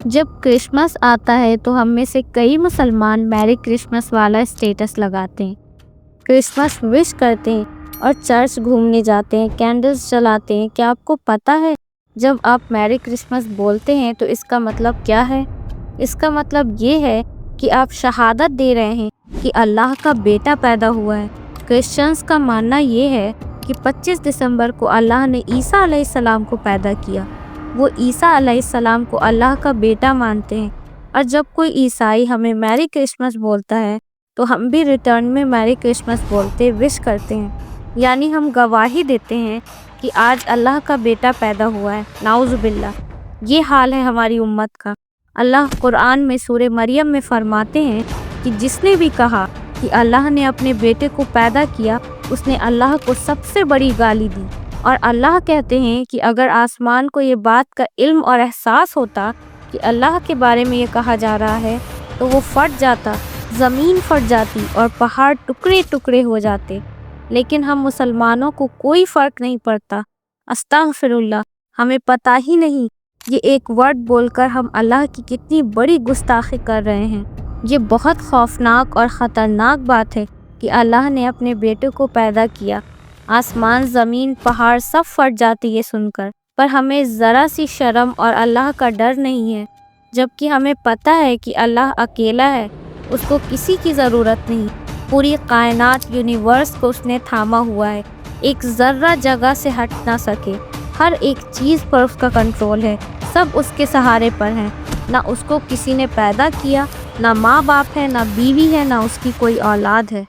जब क्रिसमस आता है तो हम में से कई मुसलमान मैरी क्रिसमस वाला स्टेटस लगाते हैं, क्रिसमस विश करते हैं और चर्च घूमने जाते हैं, कैंडल्स जलाते हैं। क्या आपको पता है जब आप मैरी क्रिसमस बोलते हैं तो इसका मतलब क्या है? इसका मतलब ये है कि आप शहादत दे रहे हैं कि अल्लाह का बेटा पैदा हुआ है। क्रिश्चियंस का मानना ये है कि 25 दिसंबर को अल्लाह ने ईसा अलैहिस्सलाम को पैदा किया। वो ईसा अलैहिस्सलाम को अल्लाह का बेटा मानते हैं और जब कोई ईसाई हमें मैरी क्रिसमस बोलता है तो हम भी रिटर्न में मैरी क्रिसमस बोलते विश करते हैं। यानी हम गवाही देते हैं कि आज अल्लाह का बेटा पैदा हुआ है। नाउज़ुबिल्लाह, ये हाल है हमारी उम्मत का। अल्लाह कुरान में सूरह मरियम में फरमाते हैं कि जिसने भी कहा कि अल्लाह ने अपने बेटे को पैदा किया उसने अल्लाह को सबसे बड़ी गाली दी। और अल्लाह कहते हैं कि अगर आसमान को ये बात का इल्म और एहसास होता कि अल्लाह के बारे में ये कहा जा रहा है तो वो फट जाता, ज़मीन फट जाती और पहाड़ टुकड़े टुकड़े हो जाते। लेकिन हम मुसलमानों को कोई फ़र्क नहीं पड़ता। अस्तगफिरुल्लाह, हमें पता ही नहीं ये एक वर्ड बोलकर हम अल्लाह की कितनी बड़ी गुस्ताखी कर रहे हैं। ये बहुत खौफनाक और ख़तरनाक बात है कि अल्लाह ने अपने बेटे को पैदा किया। आसमान, ज़मीन, पहाड़ सब फट जाते ये सुनकर, पर हमें ज़रा सी शर्म और अल्लाह का डर नहीं है, जबकि हमें पता है कि अल्लाह अकेला है, उसको किसी की ज़रूरत नहीं। पूरी कायनात, यूनिवर्स को उसने थामा हुआ है, एक ज़र्रा जगह से हट ना सके। हर एक चीज़ पर उसका कंट्रोल है, सब उसके सहारे पर हैं। ना उसको किसी ने पैदा किया, ना माँ बाप है, ना बीवी है, ना उसकी कोई औलाद है।